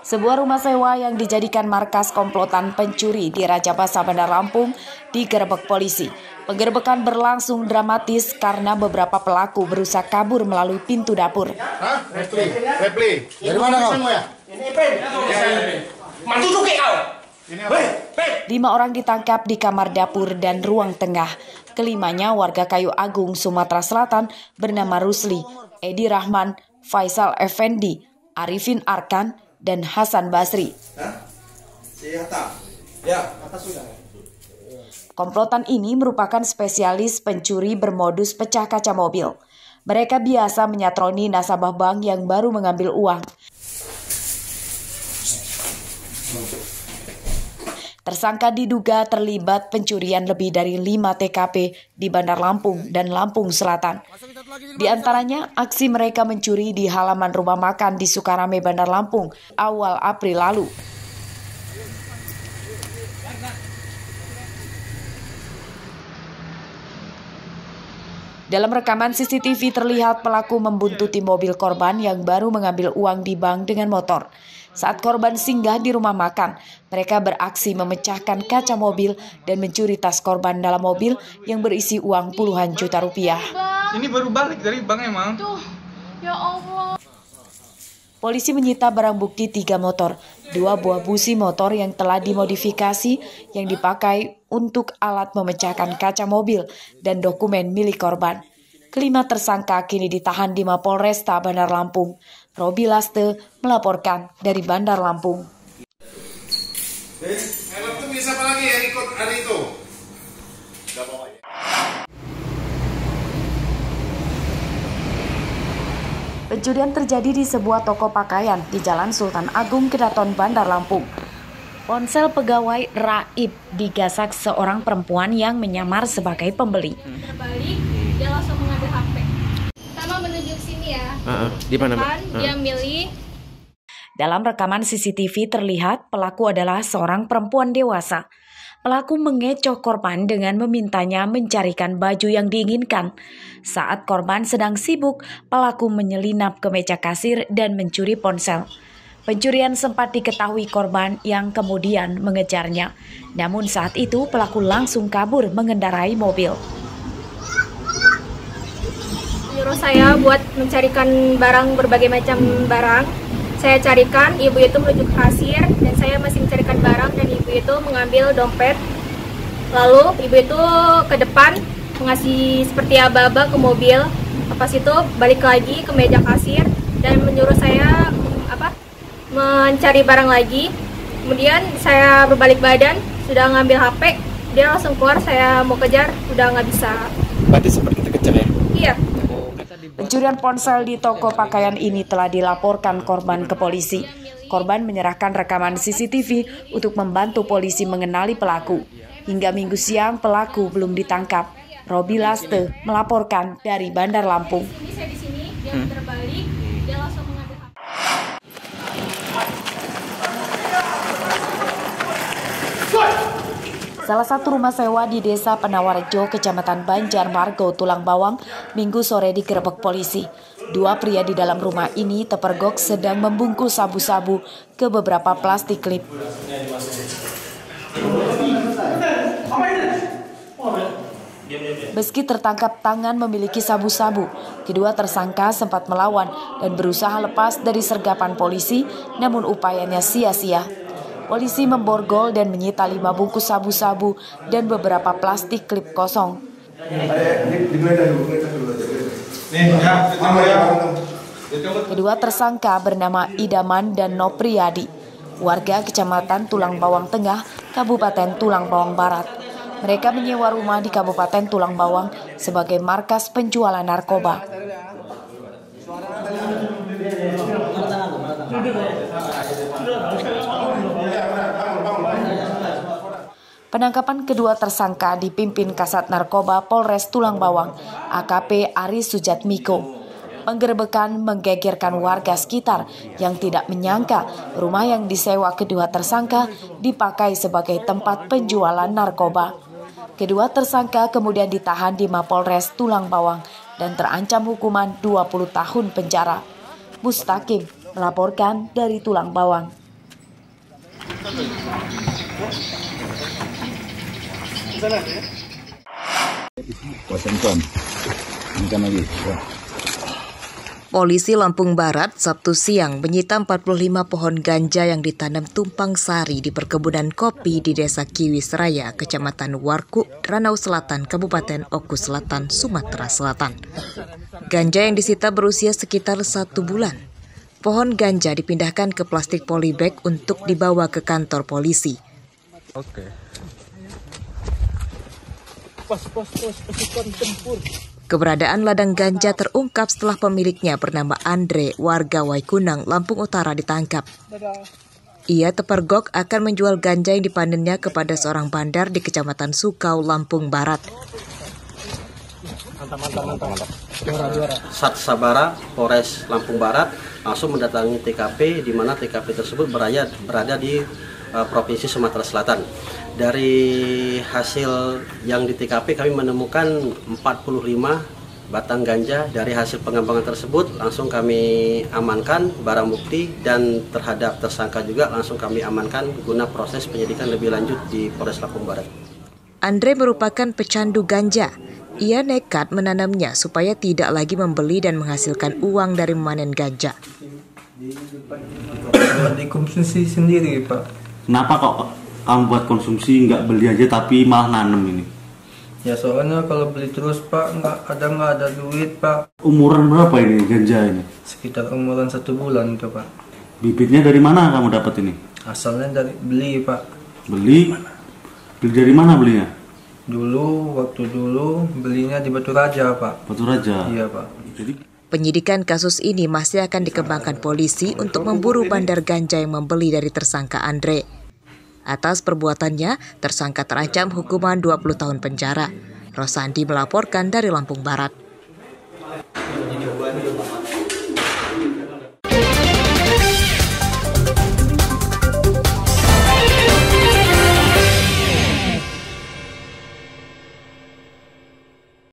Sebuah rumah sewa yang dijadikan markas komplotan pencuri di Rajabasa, Bandar Lampung digerebek polisi. Penggerebekan berlangsung dramatis karena beberapa pelaku berusaha kabur melalui pintu dapur. Repli. Dari mana kau? Lima orang ditangkap di kamar dapur dan ruang tengah. Kelimanya warga Kayu Agung, Sumatera Selatan bernama Rusli, Edi Rahman, Faisal Effendi, Arifin Arkan, dan Hasan Basri. Komplotan ini merupakan spesialis pencuri bermodus pecah kaca mobil. Mereka biasa menyatroni nasabah bank yang baru mengambil uang. Tersangka diduga terlibat pencurian lebih dari 5 TKP di Bandar Lampung dan Lampung Selatan. Di antaranya, aksi mereka mencuri di halaman rumah makan di Sukarame, Bandar Lampung, awal April lalu. Dalam rekaman CCTV terlihat pelaku membuntuti mobil korban yang baru mengambil uang di bank dengan motor. Saat korban singgah di rumah makan, mereka beraksi memecahkan kaca mobil dan mencuri tas korban dalam mobil yang berisi uang puluhan juta rupiah. Ini baru balik dari bank emang. Tuh, ya Allah. Polisi menyita barang bukti 3 motor, 2 buah busi motor yang telah dimodifikasi yang dipakai untuk alat memecahkan kaca mobil dan dokumen milik korban. Kelima tersangka kini ditahan di Mapolresta Bandar Lampung. Robi Laste melaporkan dari Bandar Lampung. Siapa lagi yang ikut hari itu? Pencurian terjadi di sebuah toko pakaian di Jalan Sultan Agung, Kedaton, Bandar Lampung. Ponsel pegawai Raib digasak seorang perempuan yang menyamar sebagai pembeli. Terbalik, dia langsung mengambil HP. Sama menunjuk sini ya. Di mana, Mbak? Dia milih. Dalam rekaman CCTV terlihat pelaku adalah seorang perempuan dewasa. Pelaku mengecoh korban dengan memintanya mencarikan baju yang diinginkan. Saat korban sedang sibuk, pelaku menyelinap ke meja kasir dan mencuri ponsel. Pencurian sempat diketahui korban yang kemudian mengejarnya. Namun saat itu pelaku langsung kabur mengendarai mobil. Menyuruh saya buat mencarikan barang, berbagai macam barang. Saya carikan, ibu itu menuju ke kasir dan saya masih mencarikan barang dan ibu itu mengambil dompet. Lalu ibu itu ke depan mengasih seperti aba-aba ke mobil. Lepas itu balik lagi ke meja kasir dan menyuruh saya mencari barang lagi. Kemudian saya berbalik badan, sudah ngambil HP, dia langsung keluar, saya mau kejar, udah nggak bisa. Berarti seperti terkejar ya? Iya. Pencurian ponsel di toko pakaian ini telah dilaporkan korban ke polisi. Korban menyerahkan rekaman CCTV untuk membantu polisi mengenali pelaku. Hingga Minggu siang pelaku belum ditangkap. Robi Laste melaporkan dari Bandar Lampung. Ini saya di sini, dia terbalik, dia langsung mengambil HP. Salah satu rumah sewa di Desa Penawarjo, Kecamatan Banjarmargo, Tulang Bawang, Minggu sore digerebek polisi. 2 pria di dalam rumah ini terpergok sedang membungkus sabu-sabu ke beberapa plastik klip. Meski tertangkap tangan memiliki sabu-sabu, kedua tersangka sempat melawan dan berusaha lepas dari sergapan polisi, namun upayanya sia-sia. Polisi memborgol dan menyita 5 bungkus sabu-sabu dan beberapa plastik klip kosong. Kedua tersangka bernama Idaman dan Nopriyadi, warga Kecamatan Tulang Bawang Tengah, Kabupaten Tulang Bawang Barat. Mereka menyewa rumah di Kabupaten Tulang Bawang sebagai markas penjualan narkoba. Penangkapan kedua tersangka dipimpin Kasat Narkoba Polres Tulang Bawang, AKP Aris Sujatmiko. Penggerebekan menggegerkan warga sekitar yang tidak menyangka rumah yang disewa kedua tersangka dipakai sebagai tempat penjualan narkoba. Kedua tersangka kemudian ditahan di Mapolres Tulang Bawang dan terancam hukuman 20 tahun penjara. Mustaqim melaporkan dari Tulang Bawang. Polisi Lampung Barat Sabtu siang menyita 45 pohon ganja yang ditanam tumpang sari di perkebunan kopi di Desa Kiwisraya, Kecamatan Warku, Ranau Selatan, Kabupaten Oku Selatan, Sumatera Selatan. Ganja yang disita berusia sekitar 1 bulan. Pohon ganja dipindahkan ke plastik polybag untuk dibawa ke kantor polisi. Keberadaan ladang ganja terungkap setelah pemiliknya bernama Andre, warga Waikunang, Lampung Utara ditangkap. Ia terpergok akan menjual ganja yang dipanennya kepada seorang bandar di Kecamatan Sukau, Lampung Barat. Sat Sabara, Polres Lampung Barat langsung mendatangi TKP di mana TKP tersebut berada di Provinsi Sumatera Selatan. Dari hasil yang di TKP kami menemukan 45 batang ganja. Dari hasil pengembangan tersebut langsung kami amankan barang bukti dan terhadap tersangka juga langsung kami amankan guna proses penyidikan lebih lanjut di Polres Lampung Barat. Andre merupakan pecandu ganja. Ia nekat menanamnya supaya tidak lagi membeli dan menghasilkan uang dari memanen ganja. Dikonsumsi sendiri, Pak. Kenapa kok kamu buat konsumsi, nggak beli aja tapi malah nanam ini? Ya soalnya kalau beli terus, Pak, nggak ada duit, Pak. Umuran berapa ini ganja ini? Sekitar umuran 1 bulan itu, Pak. Bibitnya dari mana kamu dapat ini? Asalnya dari beli, Pak. Beli? Beli dari mana belinya? Waktu dulu belinya di Batu Raja, Pak. Batu Raja? Iya, Pak. Penyidikan kasus ini masih akan dikembangkan polisi untuk memburu bandar ganja yang membeli dari tersangka Andre. Atas perbuatannya, tersangka terancam hukuman 20 tahun penjara. Rosandi melaporkan dari Lampung Barat.